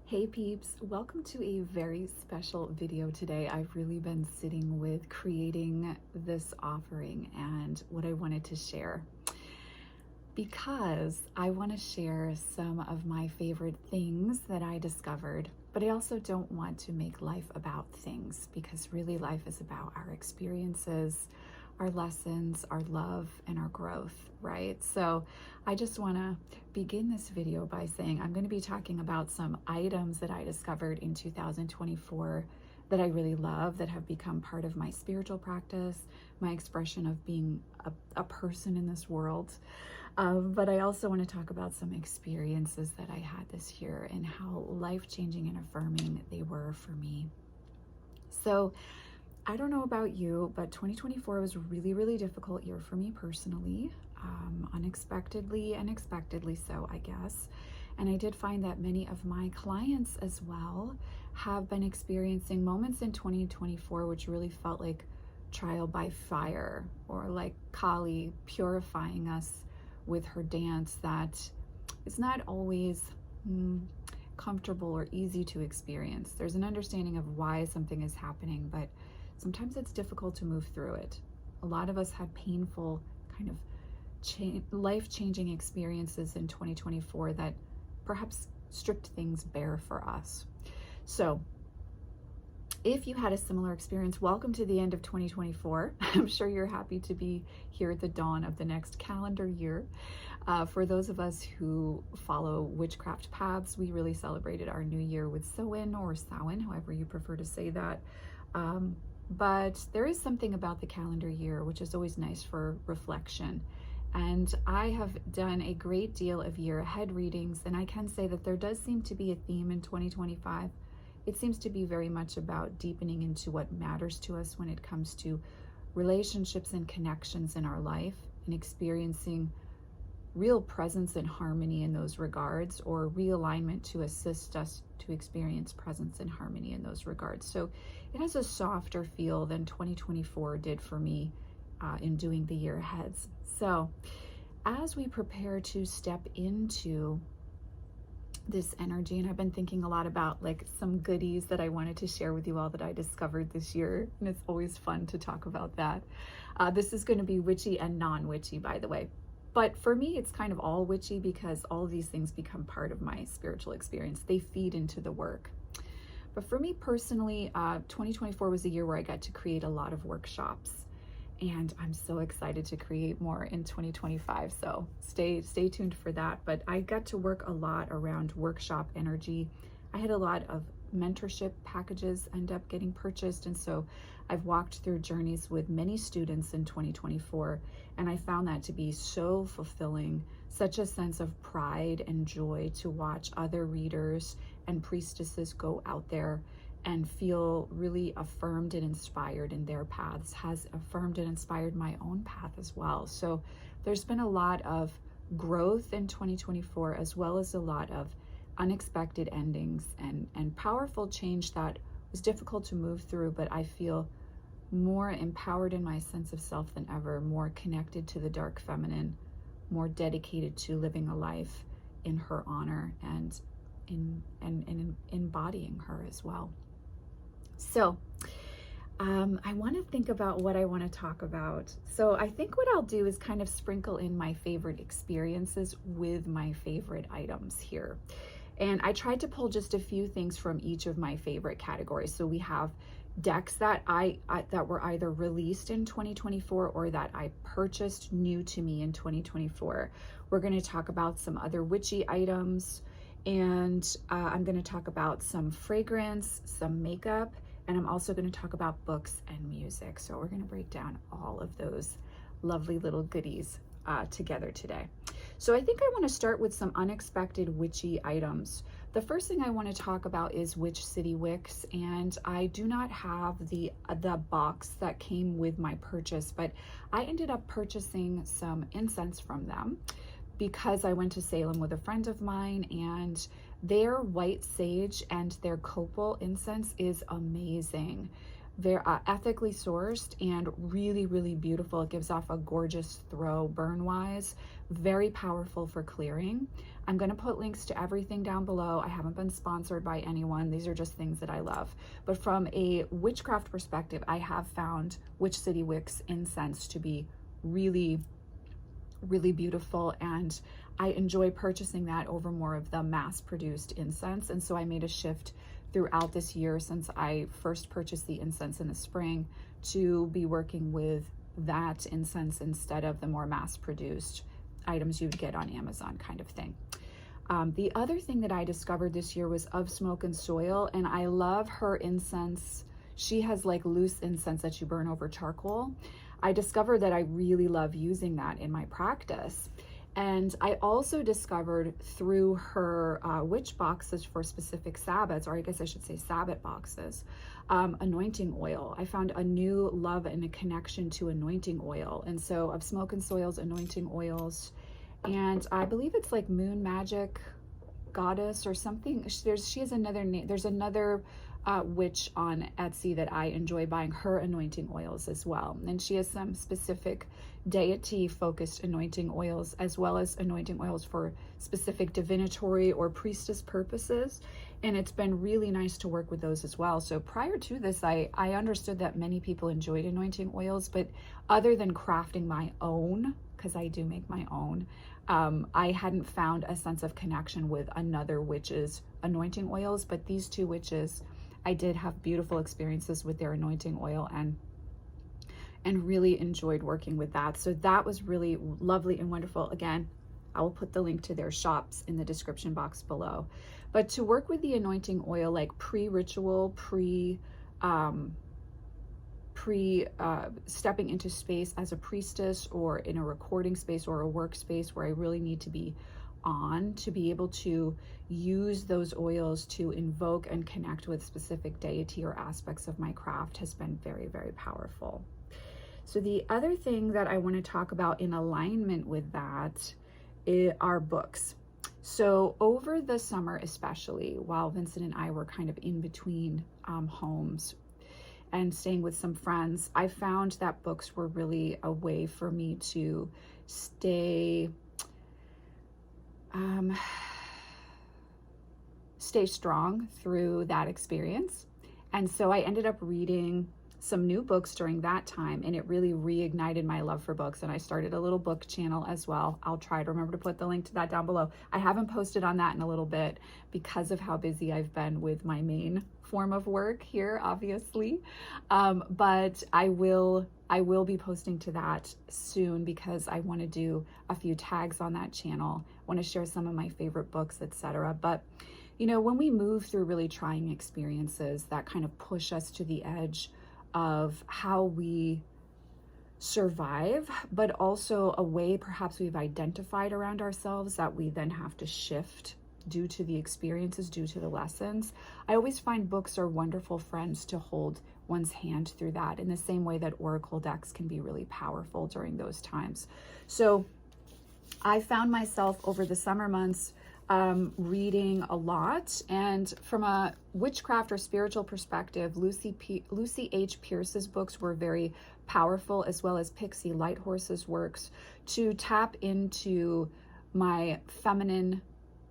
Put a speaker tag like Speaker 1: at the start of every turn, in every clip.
Speaker 1: Hey peeps, welcome to a very special video today. I've really been sitting with creating this offering and what I wanted to share, because I want to share some of my favorite things that I discovered, but I also don't want to make life about things, because really life is about our experiences, our lessons, our love, and our growth, right? So I just want to begin this video by saying I'm going to be talking about some items that I discovered in 2024 that I really love, that have become part of my spiritual practice, my expression of being a person in this world. But I also want to talk about some experiences that I had this year and how life-changing and affirming they were for me. So I don't know about you, but 2024 was a really, really difficult year for me personally, unexpectedly and expectedly so, I guess. And I did find that many of my clients as well have been experiencing moments in 2024 which really felt like trial by fire, or like Kali purifying us with her dance that is not always comfortable or easy to experience. There's an understanding of why something is happening, but sometimes it's difficult to move through it. A lot of us had painful kind of life-changing experiences in 2024 that perhaps stripped things bare for us. So if you had a similar experience, welcome to the end of 2024. I'm sure you're happy to be here at the dawn of the next calendar year. For those of us who follow witchcraft paths, we really celebrated our new year with Samhain or Samhain, however you prefer to say that. But there is something about the calendar year which is always nice for reflection. And I have done a great deal of year ahead readings, and I can say that there does seem to be a theme in 2025. It seems to be very much about deepening into what matters to us when it comes to relationships and connections in our life, and experiencing real presence and harmony in those regards, or realignment to assist us to experience presence and harmony in those regards. So it has a softer feel than 2024 did for me in doing the year aheads. So as we prepare to step into this energy, and I've been thinking a lot about like some goodies that I wanted to share with you all that I discovered this year, and it's always fun to talk about that. This is going to be witchy and non-witchy, by the way. But for me, it's kind of all witchy, because all of these things become part of my spiritual experience. They feed into the work. But for me personally, 2024 was a year where I got to create a lot of workshops. And I'm so excited to create more in 2025. So stay tuned for that. But I got to work a lot around workshop energy. I had a lot of mentorship packages end up getting purchased, and so I've walked through journeys with many students in 2024, and I found that to be so fulfilling, such a sense of pride and joy to watch other readers and priestesses go out there and feel really affirmed and inspired in their paths. Has affirmed and inspired my own path as well. So there's been a lot of growth in 2024, as well as a lot of unexpected endings and powerful change that was difficult to move through, but I feel more empowered in my sense of self than ever, more connected to the dark feminine, more dedicated to living a life in her honor and in embodying her as well. So I want to think about what I want to talk about. So I think what I'll do is kind of sprinkle in my favorite experiences with my favorite items here. And I tried to pull just a few things from each of my favorite categories. So we have decks that that were either released in 2024 or that I purchased new to me in 2024. We're going to talk about some other witchy items, and I'm going to talk about some fragrance, some makeup, and I'm also going to talk about books and music. So we're going to break down all of those lovely little goodies together today. So I think I want to start with some unexpected witchy items. The first thing I want to talk about is Witch City Wicks, and I do not have the box that came with my purchase, but I ended up purchasing some incense from them because I went to Salem with a friend of mine, and their white sage and their copal incense is amazing. very ethically sourced and really, really beautiful. It gives off a gorgeous throw burn wise, very powerful for clearing. I'm going to put links to everything down below. I haven't been sponsored by anyone. These are just things that I love. But from a witchcraft perspective, I have found Witch City Wicks incense to be really, really beautiful, and I enjoy purchasing that over more of the mass-produced incense. And so I made a shift throughout this year, since I first purchased the incense in the spring, to be working with that incense instead of the more mass-produced items you'd get on Amazon kind of thing. The other thing that I discovered this year was Of Smoke and Soil, and I love her incense. She has like loose incense that you burn over charcoal. I discovered that I really love using that in my practice. And I also discovered through her witch boxes for specific Sabbats, or I guess I should say Sabbat boxes, anointing oil. I found a new love and a connection to anointing oil. And so Of Smoke and Soil's anointing oils, and I believe it's like Moon Magic Goddess or something. She has another name. There's another witch on Etsy that I enjoy buying her anointing oils as well. And she has some specific deity focused anointing oils, as well as anointing oils for specific divinatory or priestess purposes. And it's been really nice to work with those as well. So prior to this, I understood that many people enjoyed anointing oils, but other than crafting my own, because I do make my own, I hadn't found a sense of connection with another witch's anointing oils. But these two witches, I did have beautiful experiences with their anointing oil and really enjoyed working with that. So that was really lovely and wonderful. Again, I will put the link to their shops in the description box below. But to work with the anointing oil, like pre-ritual, stepping into space as a priestess, or in a recording space or a workspace where I really need to be on, to be able to use those oils to invoke and connect with specific deity or aspects of my craft has been very, very powerful. So the other thing that I want to talk about in alignment with that are books. So over the summer, especially while Vincent and I were kind of in between homes and staying with some friends, I found that books were really a way for me to stay strong through that experience. And so I ended up reading some new books during that time, and it really reignited my love for books. And I started a little book channel as well. I'll try to remember to put the link to that down below. I haven't posted on that in a little bit because of how busy I've been with my main form of work here, obviously. But I will be posting to that soon, because I want to do a few tags on that channel. I want to share some of my favorite books, etc. But you know, when we move through really trying experiences that kind of push us to the edge of how we survive, but also a way perhaps we've identified around ourselves that we then have to shift due to the experiences, due to the lessons, I always find books are wonderful friends to hold one's hand through that, in the same way that oracle decks can be really powerful during those times. So I found myself over the summer months reading a lot, and from a witchcraft or spiritual perspective, Lucy H. Pierce's books were very powerful, as well as Pixie Lighthorse's works, to tap into my feminine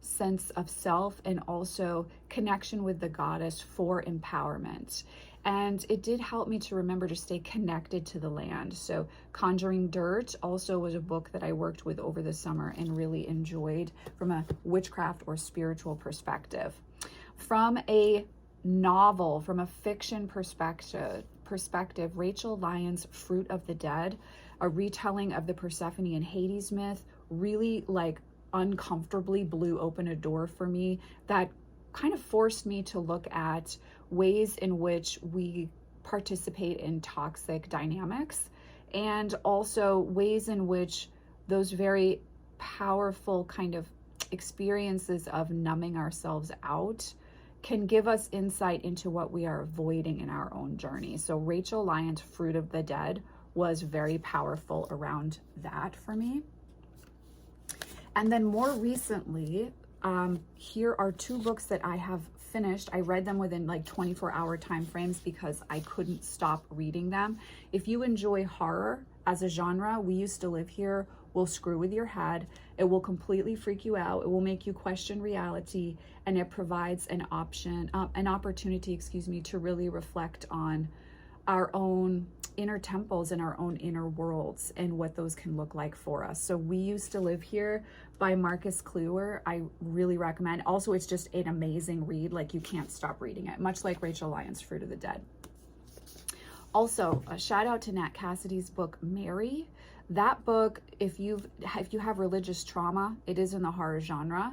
Speaker 1: sense of self and also connection with the goddess for empowerment. And it did help me to remember to stay connected to the land. So Conjuring Dirt also was a book that I worked with over the summer and really enjoyed from a witchcraft or spiritual perspective. From a novel, from a fiction perspective, Rachel Lyon's Fruit of the Dead, a retelling of the Persephone and Hades myth, really like uncomfortably blew open a door for me that kind of forced me to look at ways in which we participate in toxic dynamics, and also ways in which those very powerful kind of experiences of numbing ourselves out can give us insight into what we are avoiding in our own journey. So Rachel Lyon's Fruit of the Dead was very powerful around that for me. And then more recently, Here are 2 books that I have finished. I read them within like 24-hour time frames because I couldn't stop reading them. If you enjoy horror as a genre, We Used to Live Here will screw with your head. It will completely freak you out. It will make you question reality, and it provides an opportunity, excuse me, to really reflect on our own inner temples and our own inner worlds and what those can look like for us. So We Used to Live Here by Marcus Kliewer, I really recommend. Also, it's just an amazing read. Like, you can't stop reading it, much like Rachel Lyon's Fruit of the Dead. Also, a shout out to Nat Cassidy's book, Mary. That book, if you have religious trauma, it is in the horror genre.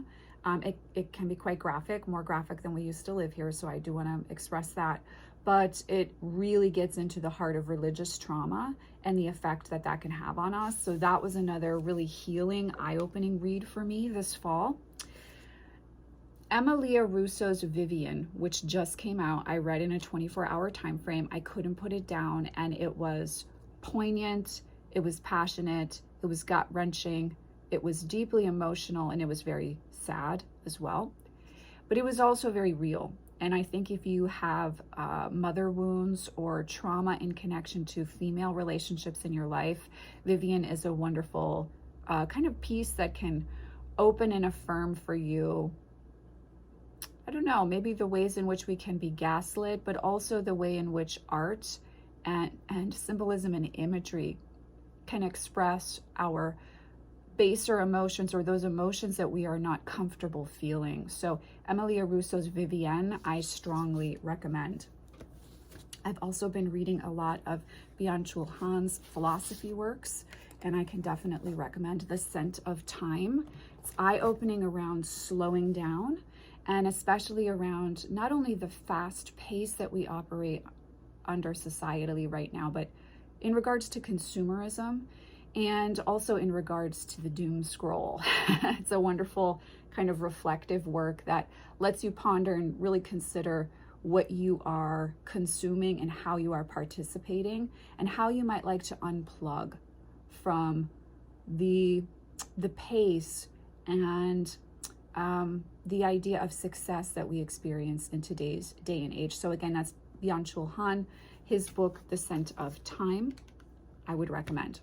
Speaker 1: It can be quite graphic, more graphic than We Used to Live Here, so I do want to express that. But it really gets into the heart of religious trauma and the effect that that can have on us. So that was another really healing, eye-opening read for me this fall. Emmalea Russo's Vivienne, which just came out, I read in a 24-hour time frame. I couldn't put it down, and it was poignant, it was passionate, it was gut-wrenching, it was deeply emotional, and it was very sad as well. But it was also very real. And I think if you have mother wounds or trauma in connection to female relationships in your life, Vivienne is a wonderful kind of piece that can open and affirm for you, I don't know, maybe the ways in which we can be gaslit, but also the way in which art and symbolism and imagery can express our baser emotions, or those emotions that we are not comfortable feeling. So Emmalea Russo's Vivienne, I strongly recommend. I've also been reading a lot of Byung-Chul Han's philosophy works, and I can definitely recommend The Scent of Time. It's eye-opening around slowing down, and especially around not only the fast pace that we operate under societally right now, but in regards to consumerism, and also in regards to the doom scroll. It's a wonderful kind of reflective work that lets you ponder and really consider what you are consuming and how you are participating, and how you might like to unplug from the pace and the idea of success that we experience in today's day and age. So again, that's Byung-Chul Han, his book, The Scent of Time, I would recommend.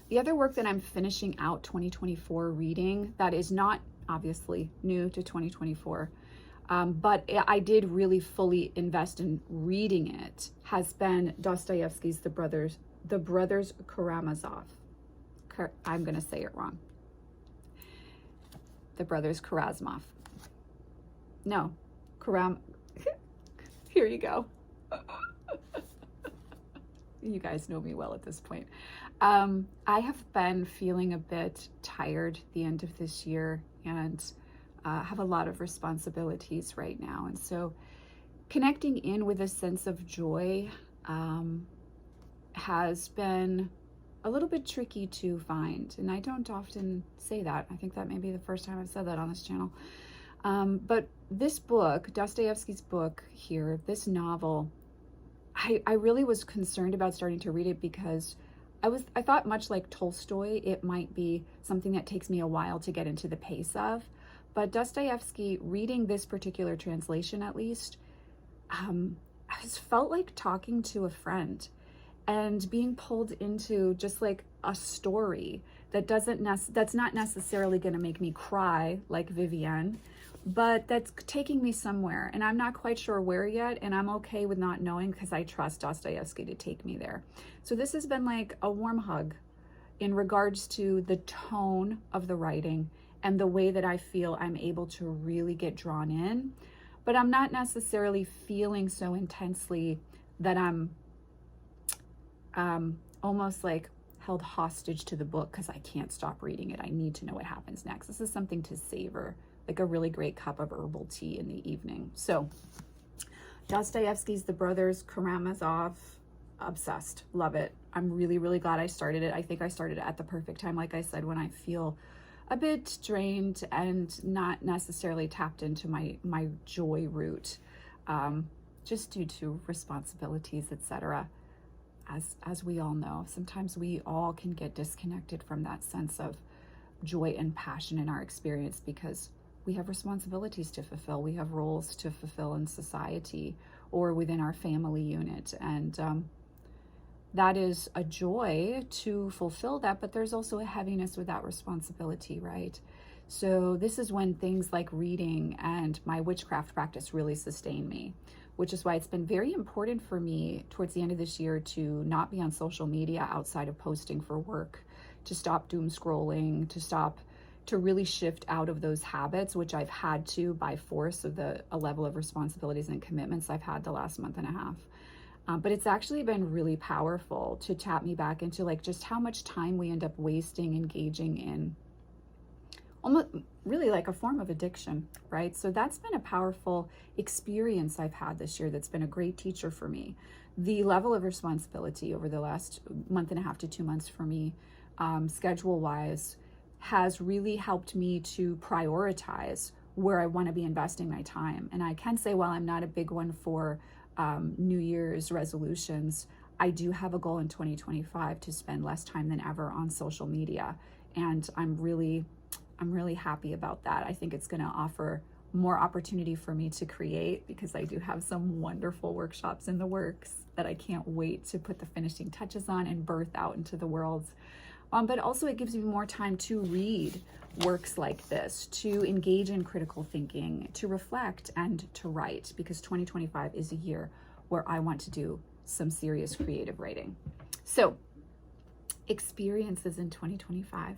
Speaker 1: The other work that I'm finishing out 2024 reading, that is not obviously new to 2024, but I did really fully invest in reading it, has been Dostoevsky's The Brothers Karamazov. I'm going to say it wrong. The Brothers Karamazov. No, Here you go. You guys know me well at this point. I have been feeling a bit tired the end of this year, and have a lot of responsibilities right now. And so connecting in with a sense of joy has been a little bit tricky to find. And I don't often say that. I think that may be the first time I've said that on this channel. But this book, Dostoevsky's book here, this novel, I really was concerned about starting to read it because I thought, much like Tolstoy, it might be something that takes me a while to get into the pace of. But Dostoevsky, reading this particular translation at least, I just felt like talking to a friend and being pulled into just like a story that's not necessarily going to make me cry like Vivienne, but that's taking me somewhere, and I'm not quite sure where yet, and I'm okay with not knowing because I trust Dostoevsky to take me there. So this has been like a warm hug in regards to the tone of the writing and the way that I feel I'm able to really get drawn in, but I'm not necessarily feeling so intensely that I'm almost like held hostage to the book because I can't stop reading it. I need to know what happens next. This is something to savor, like a really great cup of herbal tea in the evening. So Dostoevsky's The Brothers Karamazov, obsessed, love it. I'm really, really glad I started it. I think I started it at the perfect time, like I said, when I feel a bit drained and not necessarily tapped into my joy root, just due to responsibilities, etc. As we all know, sometimes we all can get disconnected from that sense of joy and passion in our experience, because we have responsibilities to fulfill. We have roles to fulfill in society or within our family unit. And that is a joy to fulfill that, but there's also a heaviness with that responsibility, right? So this is when things like reading and my witchcraft practice really sustain me, which is why it's been very important for me towards the end of this year to not be on social media outside of posting for work, to stop doom scrolling, to really shift out of those habits, which I've had to by force of a level of responsibilities and commitments I've had the last month and a half. But it's actually been really powerful to tap me back into like just how much time we end up wasting engaging in almost really like a form of addiction, right? So that's been a powerful experience I've had this year that's been a great teacher for me. The level of responsibility over the last month and a half to 2 months for me, schedule-wise, has really helped me to prioritize where I want to be investing my time. And I can say, while I'm not a big one for New Year's resolutions, I do have a goal in 2025 to spend less time than ever on social media. And I'm really happy about that. I think it's going to offer more opportunity for me to create, because I do have some wonderful workshops in the works that I can't wait to put the finishing touches on and birth out into the world. But also it gives me more time to read works like this, to engage in critical thinking, to reflect, and to write, because 2025 is a year where I want to do some serious creative writing. So, experiences in 2025.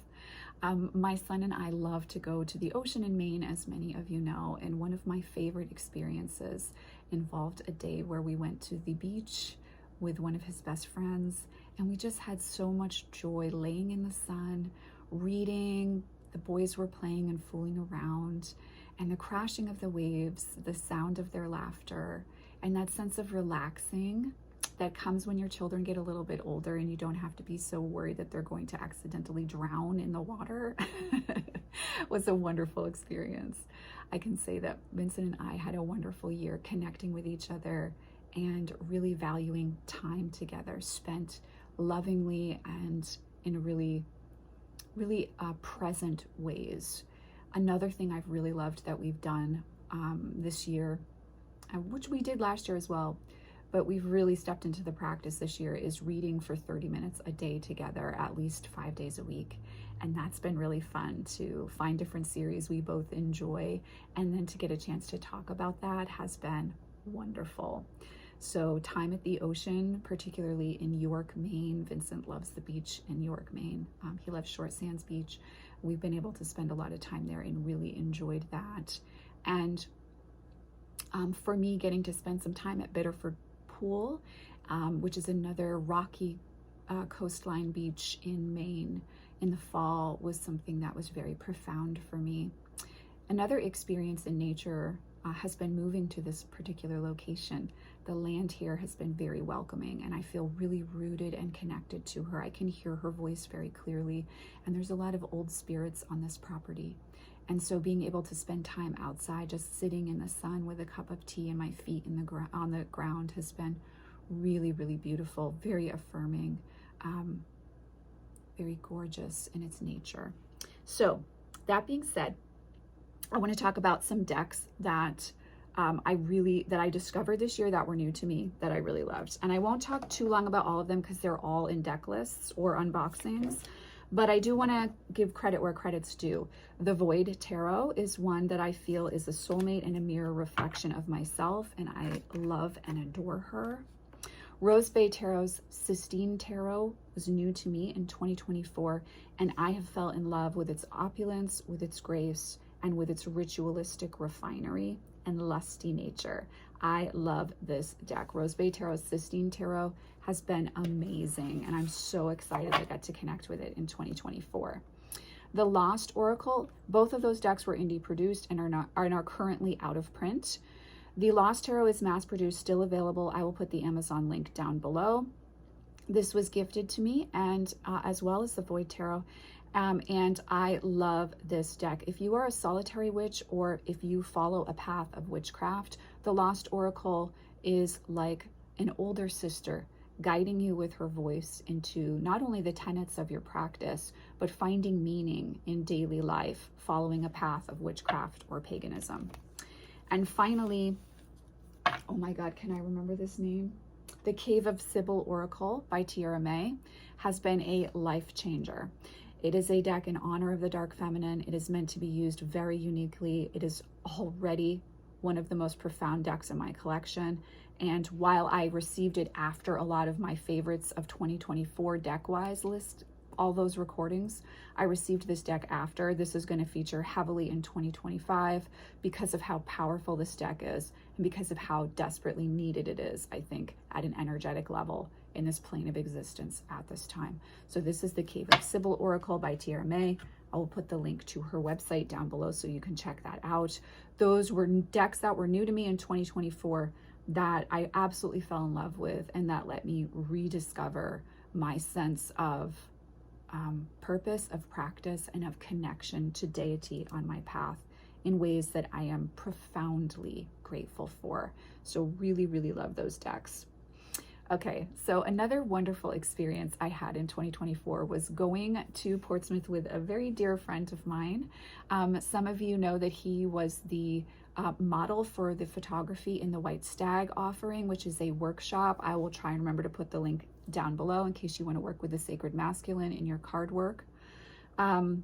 Speaker 1: My son and I love to go to the ocean in Maine, as many of you know, and one of my favorite experiences involved a day where we went to the beach with one of his best friends, and we just had so much joy laying in the sun, reading. The boys were playing and fooling around, and the crashing of the waves, the sound of their laughter, and that sense of relaxing that comes when your children get a little bit older and you don't have to be so worried that they're going to accidentally drown in the water was a wonderful experience. I can say that Vincent and I had a wonderful year connecting with each other and really valuing time together, spent lovingly and in really present ways. Another thing I've really loved that we've done this year, which we did last year as well, but we've really stepped into the practice this year, is reading for 30 minutes a day together, at least 5 days a week. And that's been really fun to find different series we both enjoy, and then to get a chance to talk about that has been wonderful. So time at the ocean, particularly in York, Maine. Vincent loves the beach in York, Maine. He loves Short Sands Beach. We've been able to spend a lot of time there and really enjoyed that. And for me, getting to spend some time at Biddeford Pool, which is another rocky coastline beach in Maine in the fall, was something that was very profound for me. Another experience in nature has been moving to this particular location. The land here has been very welcoming, and I feel really rooted and connected to her. I can hear her voice very clearly, and there's a lot of old spirits on this property. And so being able to spend time outside, just sitting in the sun with a cup of tea and my feet on the ground, has been really, really beautiful, very affirming, very gorgeous in its nature. So that being said, I want to talk about some decks that I discovered this year that were new to me, that I really loved. And I won't talk too long about all of them because they're all in deck lists or unboxings. But I do want to give credit where credit's due. The Void Tarot is one that I feel is a soulmate and a mirror reflection of myself, and I love and adore her. Rose Baie Tarot's Sistine Tarot was new to me in 2024, and I have fell in love with its opulence, with its grace, and with its ritualistic refinery and lusty nature. I love this deck. Rose Baie Tarot's Sistine Tarot has been amazing, and I'm so excited I got to connect with it in 2024. The Lost Oracle, both of those decks were indie produced and are currently out of print. The Lost Tarot is mass produced, still available. I will put the Amazon link down below. This was gifted to me, and as well as the Void Tarot. And I love this deck. If you are a solitary witch, or if you follow a path of witchcraft, the Lost Oracle is like an older sister, guiding you with her voice into not only the tenets of your practice, but finding meaning in daily life, following a path of witchcraft or paganism. And finally, oh my God, can I remember this name? The Cave of Sybil Oracle by Tierra May has been a life changer. It is a deck in honor of the dark feminine. It is meant to be used very uniquely. It is already one of the most profound decks in my collection. And while I received it after a lot of my favorites of 2024 deck-wise list, all those recordings, I received this deck after. This is going to feature heavily in 2025 because of how powerful this deck is and because of how desperately needed it is, I think, at an energetic level in this plane of existence at this time. So this is the Cave of Sybil Oracle by Tierra May. I will put the link to her website down below so you can check that out. Those were decks that were new to me in 2024 that I absolutely fell in love with, and that let me rediscover my sense of purpose, of practice, and of connection to deity on my path in ways that I am profoundly grateful for. So really, really love those decks. Okay, so another wonderful experience I had in 2024 was going to Portsmouth with a very dear friend of mine. Some of you know that he was the model for the photography in the White Stag offering, which is a workshop. I will try and remember to put the link down below in case you want to work with the sacred masculine in your card work. And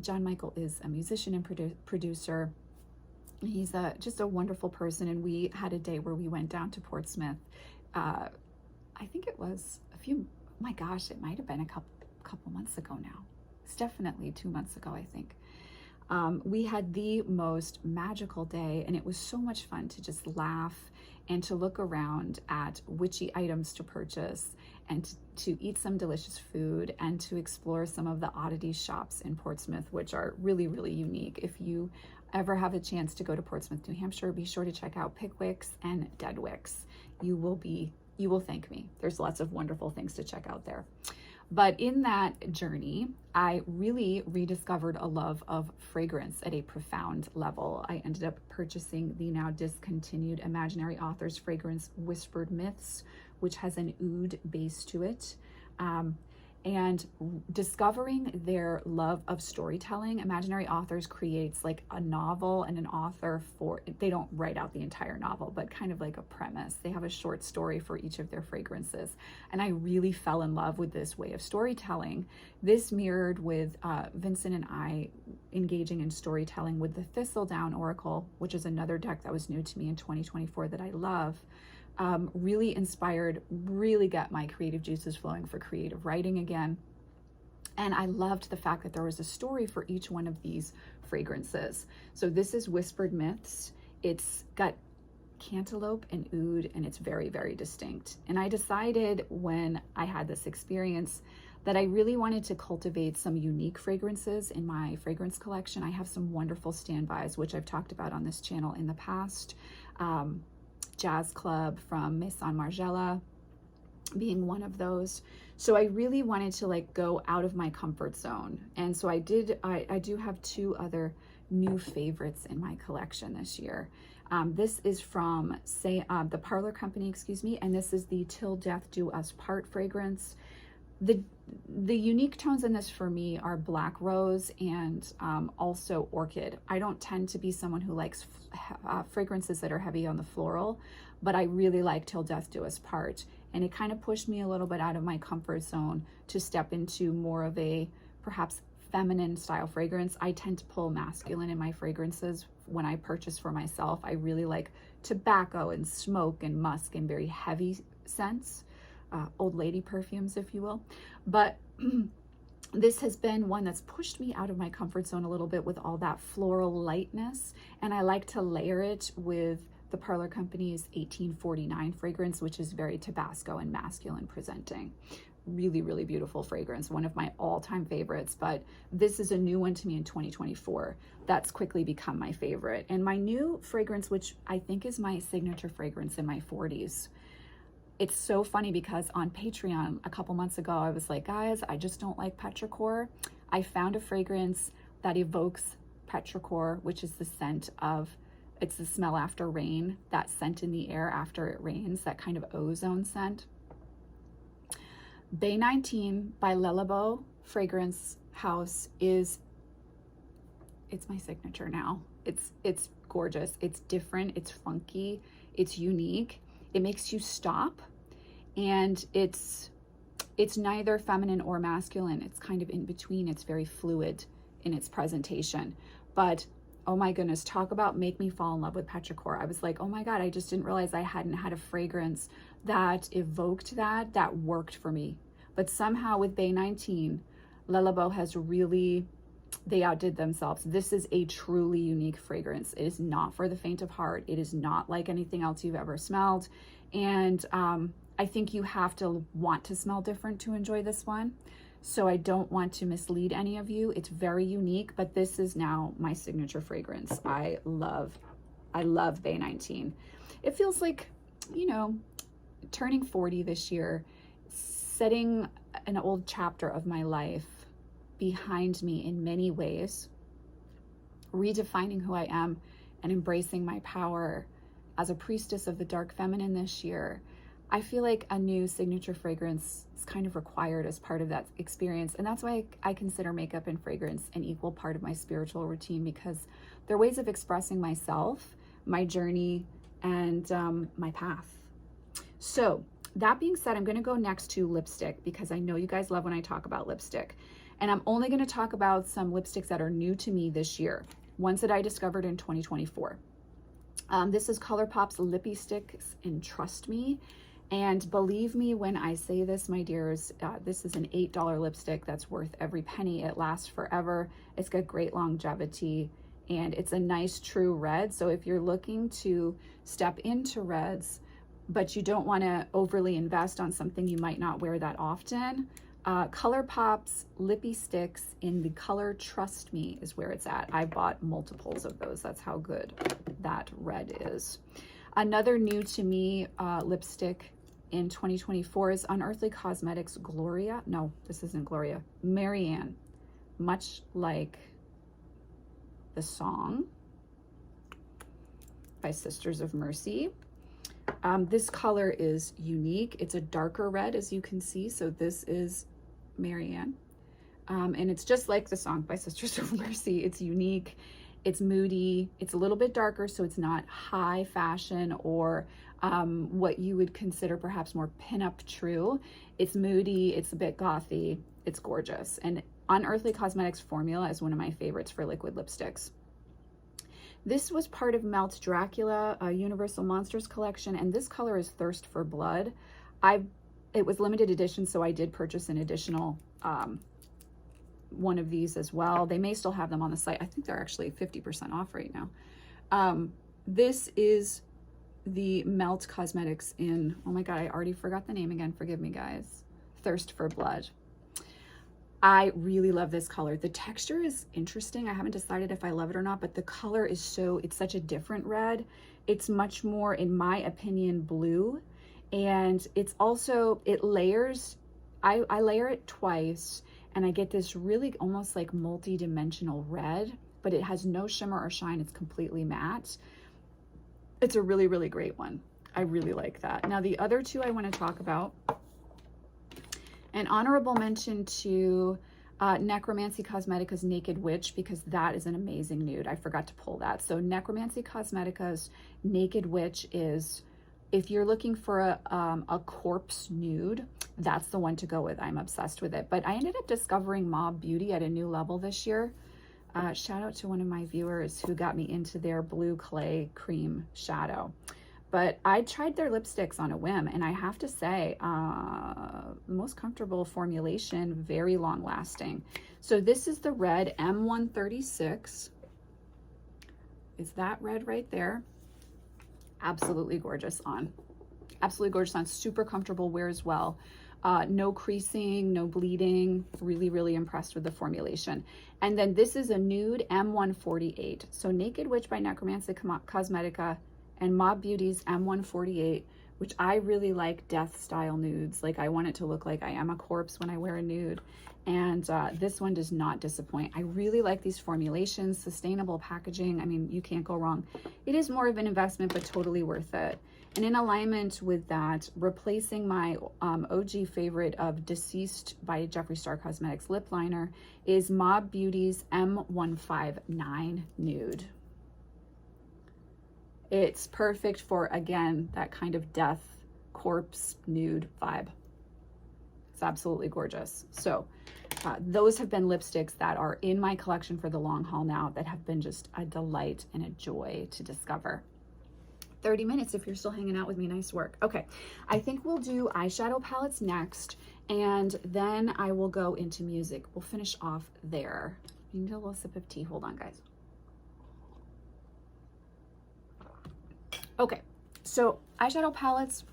Speaker 1: John Michael is a musician and producer. He's just a wonderful person, and we had a day where we went down to Portsmouth. I think it was oh my gosh, it might have been a couple months ago now. It's definitely 2 months ago, I think. We had the most magical day, and it was so much fun to just laugh and to look around at witchy items to purchase and to eat some delicious food and to explore some of the oddity shops in Portsmouth, which are really, really unique. If you ever have a chance to go to Portsmouth, New Hampshire, be sure to check out Wicks and Dead Wicks. You will thank me. There's lots of wonderful things to check out there. But in that journey, I really rediscovered a love of fragrance at a profound level. I ended up purchasing the now discontinued Imaginary Authors fragrance Whispered Myths, which has an oud base to it. And discovering their love of storytelling. Imaginary Authors creates like a novel and an author they don't write out the entire novel, but kind of like a premise. They have a short story for each of their fragrances. And I really fell in love with this way of storytelling. This mirrored with Vincent and I engaging in storytelling with the Thistledown Oracle, which is another deck that was new to me in 2024 that I love. Really inspired, really got my creative juices flowing for creative writing again. And I loved the fact that there was a story for each one of these fragrances. So this is Whispered Myths. It's got cantaloupe and oud, and it's very, very distinct. And I decided when I had this experience that I really wanted to cultivate some unique fragrances in my fragrance collection. I have some wonderful standbys, which I've talked about on this channel in the past. Jazz Club from Maison Margiela being one of those. So I really wanted to like go out of my comfort zone. And so I do have two other new favorites in my collection this year. This is from the Parlour company, and this is the Till Death Do Us Part fragrance. The unique tones in this for me are black rose and also orchid. I don't tend to be someone who likes fragrances that are heavy on the floral, but I really like Till Death Do Us Part, and it kind of pushed me a little bit out of my comfort zone to step into more of a perhaps feminine style fragrance. I tend to pull masculine in my fragrances when I purchase for myself. I really like tobacco and smoke and musk and very heavy scents. Old lady perfumes, if you will. But this has been one that's pushed me out of my comfort zone a little bit with all that floral lightness. And I like to layer it with the Parlour Company's 1849 fragrance, which is very Tabasco and masculine presenting. Really, really beautiful fragrance. One of my all-time favorites, but this is a new one to me in 2024. That's quickly become my favorite. And my new fragrance, which I think is my signature fragrance in my 40s. It's so funny because on Patreon a couple months ago, I was like, guys, I just don't like petrichor. I found a fragrance that evokes petrichor, which is the scent of, it's the smell after rain, that scent in the air after it rains, that kind of ozone scent. Baie 19 by Labo fragrance house is, it's my signature now. It's gorgeous. It's different. It's funky. It's unique. It makes you stop, and it's neither feminine or masculine. It's kind of in between. It's very fluid in its presentation. But oh my goodness, talk about make me fall in love with petrichor. I was like, oh my God, I just didn't realize I hadn't had a fragrance that evoked that worked for me. But somehow with Baie 19, Labo has really, they outdid themselves. This is a truly unique fragrance. It is not for the faint of heart. It is not like anything else you've ever smelled. And I think you have to want to smell different to enjoy this one. So I don't want to mislead any of you. It's very unique, but this is now my signature fragrance. I love Baie 19. It feels like, you know, turning 40 this year, setting an old chapter of my life behind me in many ways, redefining who I am and embracing my power as a priestess of the dark feminine this year. I feel like a new signature fragrance is kind of required as part of that experience. And that's why I consider makeup and fragrance an equal part of my spiritual routine, because they're ways of expressing myself, my journey, and my path. So that being said, I'm going to go next to lipstick, because I know you guys love when I talk about lipstick. And I'm only going to talk about some lipsticks that are new to me this year, ones that I discovered in 2024. This is ColourPop's Lippy Sticks in Trust Me. And believe me when I say this, my dears, this is an $8 lipstick that's worth every penny. It lasts forever. It's got great longevity, and it's a nice true red. So if you're looking to step into reds, but you don't want to overly invest on something you might not wear that often, ColourPop's Lippy Sticks in the color Trust Me is where it's at. I bought multiples of those. That's how good that red is. Another new to me lipstick in 2024 is Unearthly Cosmetics Gloria. No, this isn't Gloria. Marianne. Much like the song by Sisters of Mercy. This color is unique. It's a darker red, as you can see. So this is Marianne. And it's just like the song by Sisters of Mercy. It's unique. It's moody. It's a little bit darker, so it's not high fashion or what you would consider perhaps more pinup true. It's moody. It's a bit gothy. It's gorgeous. And Unearthly Cosmetics formula is one of my favorites for liquid lipsticks. This was part of Melt Dracula, a Universal Monsters collection, and this color is Thirst for Blood. It was limited edition, so I did purchase an additional one of these as well. They may still have them on the site. I think they're actually 50% off right now. This is the Melt Cosmetics in, oh my God, I already forgot the name again. Forgive me, guys. Thirst for Blood. I really love this color. The texture is interesting. I haven't decided if I love it or not, but the color is it's such a different red. It's much more, in my opinion, blue. And it's also, it layers, I layer it twice, and I get this really almost like multi-dimensional red, but it has no shimmer or shine. It's completely matte. It's a really, really great one. I really like that. Now, the other two I want to talk about, an honorable mention to Necromancy Cosmetica's Naked Witch, because that is an amazing nude. I forgot to pull that. So Necromancy Cosmetica's Naked Witch is, if you're looking for a corpse nude, that's the one to go with. I'm obsessed with it. But I ended up discovering Mob Beauty at a new level this year. Shout out to one of my viewers who got me into their blue clay cream shadow. But I tried their lipsticks on a whim, and I have to say, the most comfortable formulation, very long lasting. So this is the red M136. Is that red right there? Absolutely gorgeous on. Absolutely gorgeous on. Super comfortable, wears well. No creasing, no bleeding. Really, really impressed with the formulation. And then this is a nude M148. So Naked Witch by Necromancy Cosmetica and Mob Beauty's M148, which I really like death style nudes. Like, I want it to look like I am a corpse when I wear a nude. And this one does not disappoint. I really like these formulations, sustainable packaging. I mean, you can't go wrong. It is more of an investment, but totally worth it. And in alignment with that, replacing my OG favorite of Deceased by Jeffree Star Cosmetics lip liner is Mob Beauty's M159 Nude. It's perfect for, again, that kind of death, corpse, nude vibe. It's absolutely gorgeous. So those have been lipsticks that are in my collection for the long haul now that have been just a delight and a joy to discover. 30 minutes if you're still hanging out with me. Nice work. Okay, I think we'll do eyeshadow palettes next, and then I will go into music. We'll finish off there. I need a little sip of tea. Hold on, guys. Okay, so eyeshadow palettes,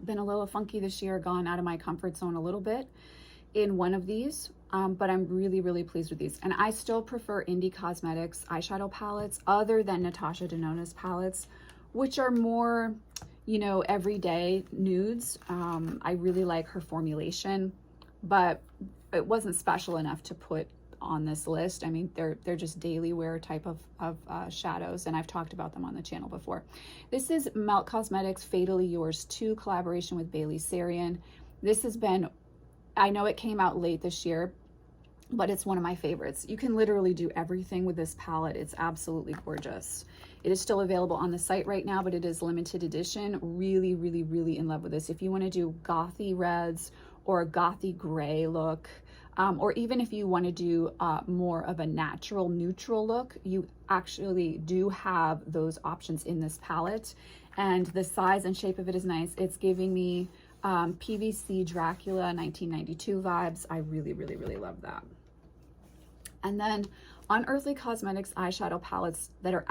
Speaker 1: been a little funky this year, gone out of my comfort zone a little bit in one of these, but I'm really, really pleased with these. And I still prefer Indie Cosmetics eyeshadow palettes other than Natasha Denona's palettes, which are more, you know, everyday nudes. I really like her formulation, but it wasn't special enough to put on this list. I mean, they're just daily wear type of shadows, and I've talked about them on the channel before. This is Melt Cosmetics Fatally Yours 2 collaboration with Bailey Sarian. This has been, I know it came out late this year, but it's one of my favorites. You can literally do everything with this palette. It's absolutely gorgeous. It is still available on the site right now, but it is limited edition. Really, really, really in love with this. If you want to do gothy reds or a gothy gray look, or even if you want to do more of a natural neutral look, you actually do have those options in this palette. And the size and shape of it is nice. It's giving me PVC Dracula 1992 vibes. I really, really, really love that. And then Unearthly Cosmetics eyeshadow palettes that were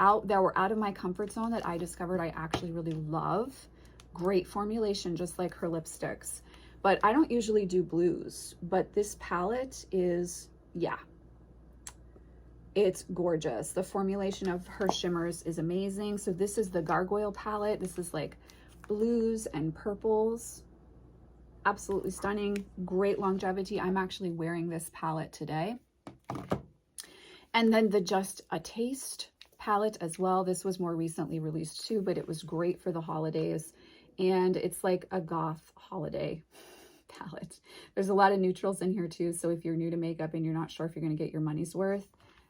Speaker 1: out of my comfort zone that I discovered I actually really love. Great formulation, just like her lipsticks. But I don't usually do blues, but this palette is, yeah, it's gorgeous. The formulation of her shimmers is amazing. So this is the Gargoyle palette. This is like blues and purples. Absolutely stunning. Great longevity. I'm actually wearing this palette today. And then the Just a Taste palette as well. This was more recently released too, but it was great for the holidays. And it's like a goth holiday palette. There's a lot of neutrals in here too. So if you're new to makeup and you're not sure if you're going to get your money's worth,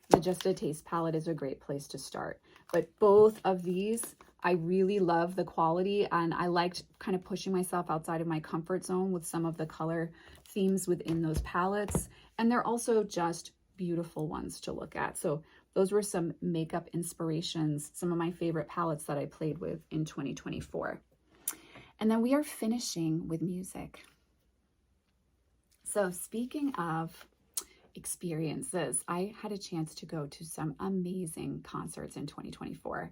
Speaker 1: the Just a Taste palette is a great place to start. But both of these, I really love the quality, and I liked kind of pushing myself outside of my comfort zone with some of the color themes within those palettes. And they're also just beautiful ones to look at. So those were some makeup inspirations, some of my favorite palettes that I played with in 2024. And then we are finishing with music. So speaking of experiences, I had a chance to go to some amazing concerts in 2024.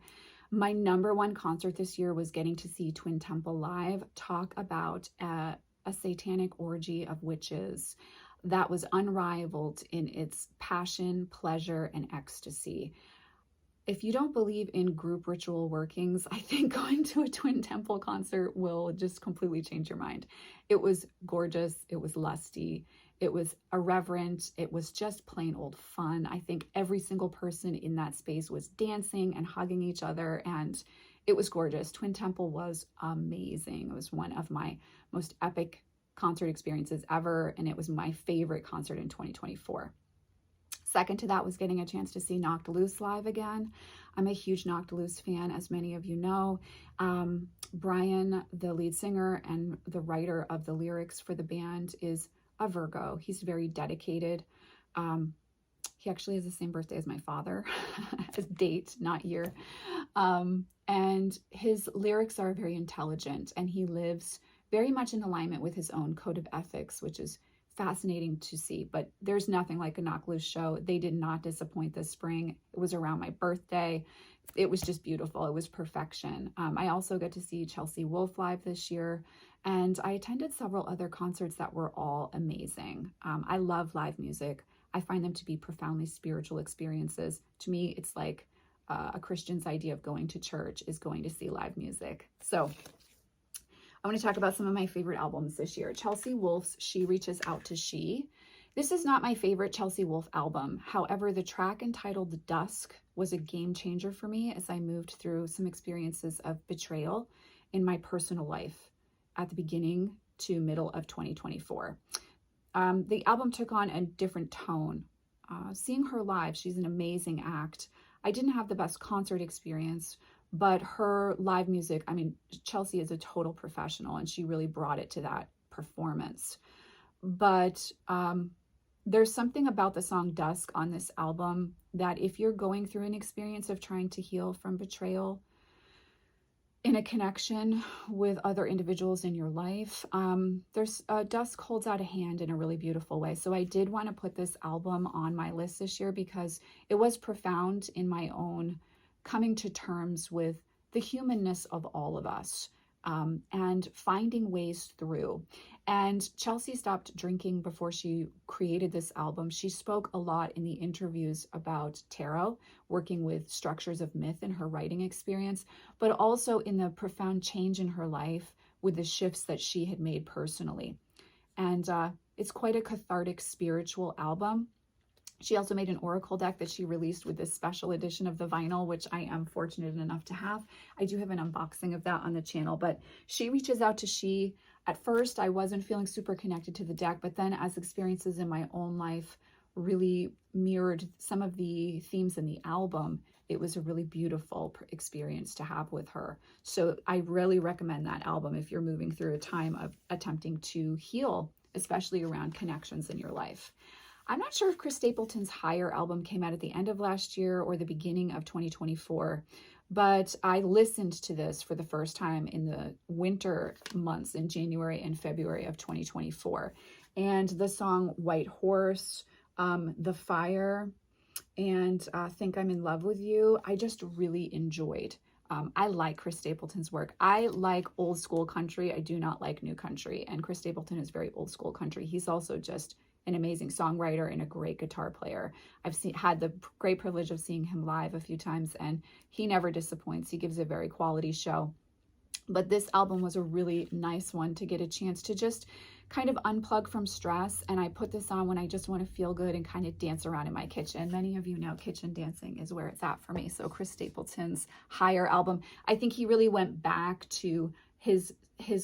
Speaker 1: My number one concert this year was getting to see Twin Temple live. Talk about a satanic orgy of witches that was unrivaled in its passion, pleasure, and ecstasy. If you don't believe in group ritual workings, I think going to a Twin Temple concert will just completely change your mind. It was gorgeous. It was lusty. It was irreverent. It was just plain old fun. I think every single person in that space was dancing and hugging each other, and it was gorgeous. Twin Temple was amazing. It was one of my most epic concert experiences ever, and it was my favorite concert in 2024. Second to that was getting a chance to see Knocked Loose live again. I'm a huge Knocked Loose fan, as many of you know. Brian, the lead singer and the writer of the lyrics for the band, is a Virgo. He's very dedicated. He actually has the same birthday as my father, as date, not year. And his lyrics are very intelligent, and he lives very much in alignment with his own code of ethics, which is fascinating to see. But there's nothing like a Knocked Loose show. They did not disappoint this spring. It was around my birthday. It was just beautiful. It was perfection. I also got to see Chelsea Wolfe live this year, and I attended several other concerts that were all amazing. I love live music. I find them to be profoundly spiritual experiences. To me, it's like a Christian's idea of going to church is going to see live music. So I want to talk about some of my favorite albums this year. Chelsea Wolfe's She Reaches Out to She This is not my favorite Chelsea Wolfe album. However, the track entitled Dusk was a game changer for me as I moved through some experiences of betrayal in my personal life at the beginning to middle of 2024. The album took on a different tone. Seeing her live, she's an amazing act. I didn't have the best concert experience, but her live music, I mean, Chelsea is a total professional and she really brought it to that performance. But there's something about the song Dusk on this album that if you're going through an experience of trying to heal from betrayal in a connection with other individuals in your life, Dusk holds out a hand in a really beautiful way. So I did want to put this album on my list this year because it was profound in my own coming to terms with the humanness of all of us, and finding ways through. And Chelsea stopped drinking before she created this album. She spoke a lot in the interviews about tarot, working with structures of myth in her writing experience, but also in the profound change in her life with the shifts that she had made personally. And it's quite a cathartic spiritual album. She also made an oracle deck that she released with this special edition of the vinyl, which I am fortunate enough to have. I do have an unboxing of that on the channel, but she reaches out to she. At first, I wasn't feeling super connected to the deck, but then as experiences in my own life really mirrored some of the themes in the album, it was a really beautiful experience to have with her. So I really recommend that album if you're moving through a time of attempting to heal, especially around connections in your life. I'm not sure if Chris Stapleton's Higher album came out at the end of last year or the beginning of 2024, but I listened to this for the first time in the winter months in January and February of 2024. And the song White Horse, The Fire, and Think I'm in Love with You, I just really enjoyed. I like Chris Stapleton's work. I like old school country. I do not like new country. And Chris Stapleton is very old school country. He's also just an amazing songwriter and a great guitar player. I've had the great privilege of seeing him live a few times, and he never disappoints. He gives a very quality show. But this album was a really nice one to get a chance to just kind of unplug from stress. And I put this on when I just want to feel good and kind of dance around in my kitchen. Many of you know kitchen dancing is where it's at for me. So Chris Stapleton's Higher album, I think he really went back to his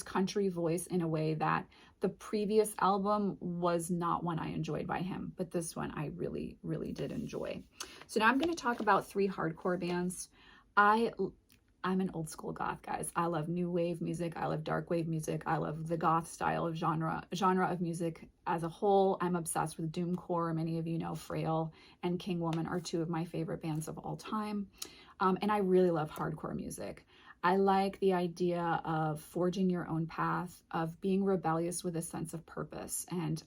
Speaker 1: country voice in a way that the previous album was not one I enjoyed by him, but this one I really, really did enjoy. So now I'm going to talk about 3 hardcore bands. I'm an old school goth, guys. I love new wave music. I love dark wave music. I love the goth style of genre of music as a whole. I'm obsessed with doomcore. Many of you know Frail and King Woman are 2 of my favorite bands of all time. And I really love hardcore music. I like the idea of forging your own path, of being rebellious with a sense of purpose. And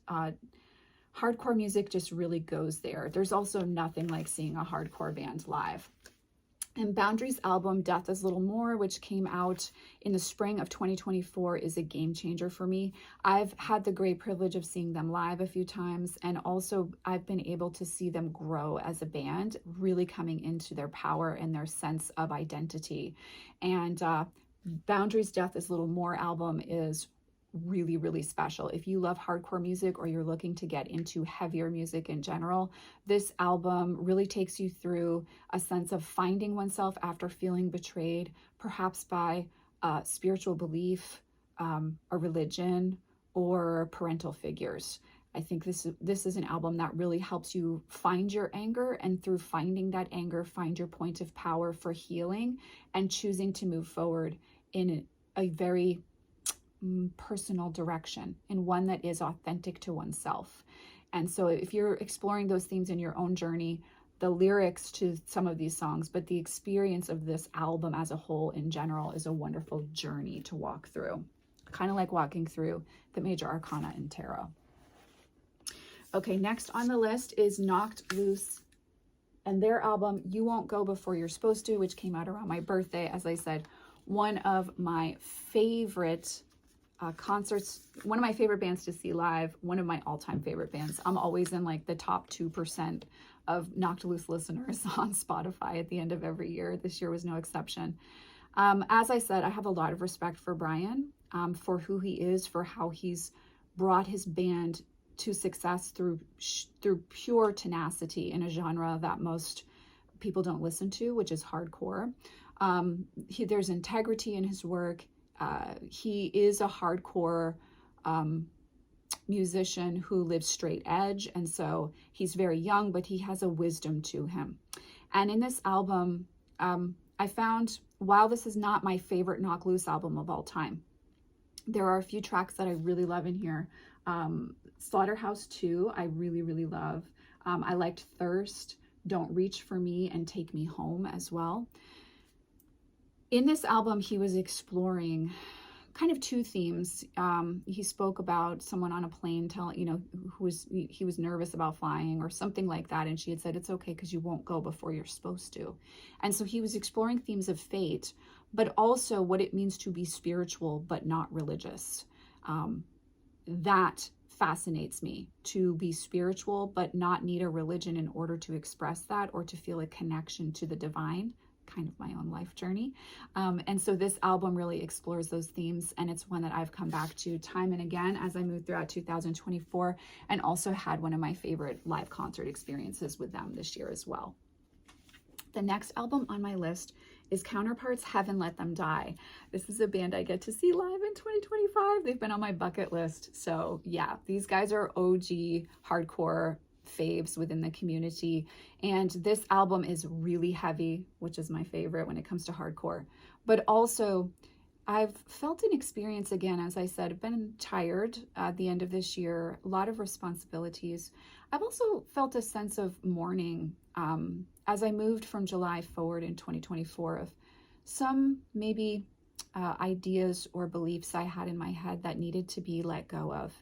Speaker 1: hardcore music just really goes there. There's also nothing like seeing a hardcore band live. And Boundaries' album, Death is Little More, which came out in the spring of 2024, is a game changer for me. I've had the great privilege of seeing them live a few times, and also I've been able to see them grow as a band, really coming into their power and their sense of identity. And Boundaries' Death is Little More album is really, really special. If you love hardcore music or you're looking to get into heavier music in general, this album really takes you through a sense of finding oneself after feeling betrayed, perhaps by spiritual belief, a religion, or parental figures. I think this is an album that really helps you find your anger, and through finding that anger, find your point of power for healing and choosing to move forward in a very personal direction, and one that is authentic to oneself. And so if you're exploring those themes in your own journey, the lyrics to some of these songs, but the experience of this album as a whole in general is a wonderful journey to walk through. Kind of like walking through the major arcana in tarot. Okay, next on the list is Knocked Loose and their album You Won't Go Before You're Supposed To, which came out around my birthday. As I said, one of my favorite concerts, one of my favorite bands to see live, one of my all-time favorite bands. I'm always in like the top 2% of Knocked Loose listeners on Spotify at the end of every year. This year was no exception. As I said, I have a lot of respect for Brian, for who he is, for how he's brought his band to success through pure tenacity in a genre that most people don't listen to, which is hardcore. There's integrity in his work. He is a hardcore musician who lives straight edge, and so he's very young, but he has a wisdom to him. And in this album, I found, while this is not my favorite Knock Loose album of all time, there are a few tracks that I really love in here. Slaughterhouse 2, I really, really love. I liked Thirst, Don't Reach for Me, and Take Me Home as well. In this album, he was exploring kind of two themes. He spoke about someone on a plane he was nervous about flying or something like that, and she had said, it's okay because you won't go before you're supposed to. And so he was exploring themes of fate, but also what it means to be spiritual but not religious. That fascinates me, to be spiritual but not need a religion in order to express that or to feel a connection to the divine. Kind of my own life journey. And so this album really explores those themes, and it's one that I've come back to time and again as I moved throughout 2024, and also had one of my favorite live concert experiences with them this year as well. The next album on my list is Counterparts, Heaven Let Them Die. This is a band I get to see live in 2025. They've been on my bucket list. So yeah, these guys are OG hardcore faves within the community, and this album is really heavy, which is my favorite when it comes to hardcore. But also I've felt an experience again, as I said, I've been tired at the end of this year, a lot of responsibilities. I've also felt a sense of mourning as I moved from July forward in 2024 of some maybe ideas or beliefs I had in my head that needed to be let go of.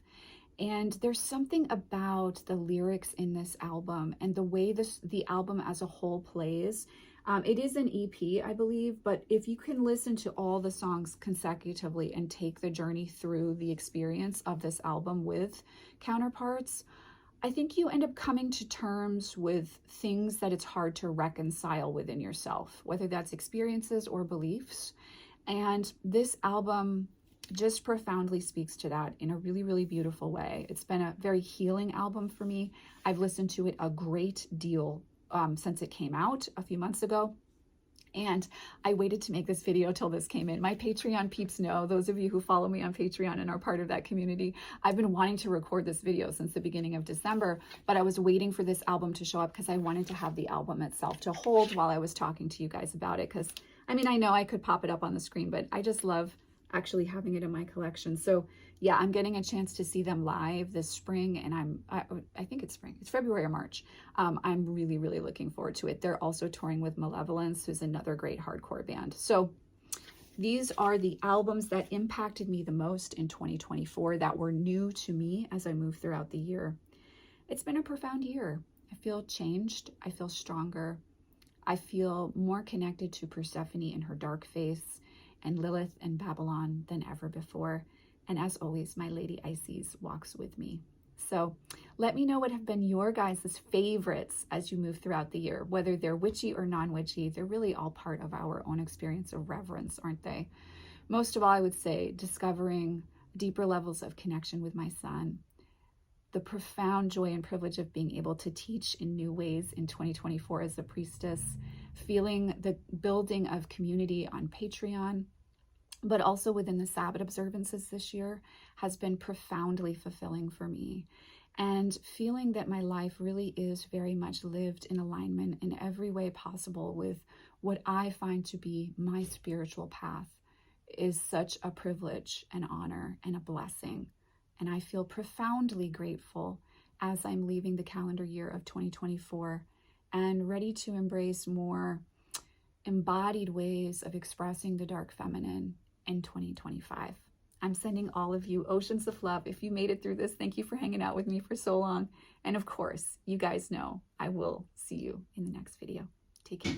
Speaker 1: And there's something about the lyrics in this album and the way the album as a whole plays. It is an EP, I believe, but if you can listen to all the songs consecutively and take the journey through the experience of this album with Counterparts, I think you end up coming to terms with things that it's hard to reconcile within yourself, whether that's experiences or beliefs. And this album just profoundly speaks to that in a really, really beautiful way. It's been a very healing album for me. I've listened to it a great deal since it came out a few months ago. And I waited to make this video till this came in. My Patreon peeps know, those of you who follow me on Patreon and are part of that community, I've been wanting to record this video since the beginning of December, but I was waiting for this album to show up because I wanted to have the album itself to hold while I was talking to you guys about it. Because, I mean, I know I could pop it up on the screen, but I just love actually having it in my collection. So yeah, I'm getting a chance to see them live this spring, and I think it's spring, it's February or March. I'm really, really looking forward to it. They're also touring with Malevolence, who's another great hardcore band. So these are the albums that impacted me the most in 2024 that were new to me as I moved throughout the year. It's been a profound year. I feel changed. I feel stronger. I feel more connected to Persephone in her dark face, and Lilith and Babylon than ever before. And as always, my Lady Isis walks with me. So let me know what have been your guys' favorites as you move throughout the year, whether they're witchy or non-witchy. They're really all part of our own experience of reverence, aren't they? Most of all, I would say discovering deeper levels of connection with my son, the profound joy and privilege of being able to teach in new ways in 2024 as a priestess, feeling the building of community on Patreon, but also within the Sabbath observances this year has been profoundly fulfilling for me. And feeling that my life really is very much lived in alignment in every way possible with what I find to be my spiritual path is such a privilege, an honor, and a blessing. And I feel profoundly grateful as I'm leaving the calendar year of 2024 and ready to embrace more embodied ways of expressing the dark feminine in 2025. I'm sending all of you oceans of love. If you made it through this, thank you for hanging out with me for so long. And of course, you guys know I will see you in the next video. Take care.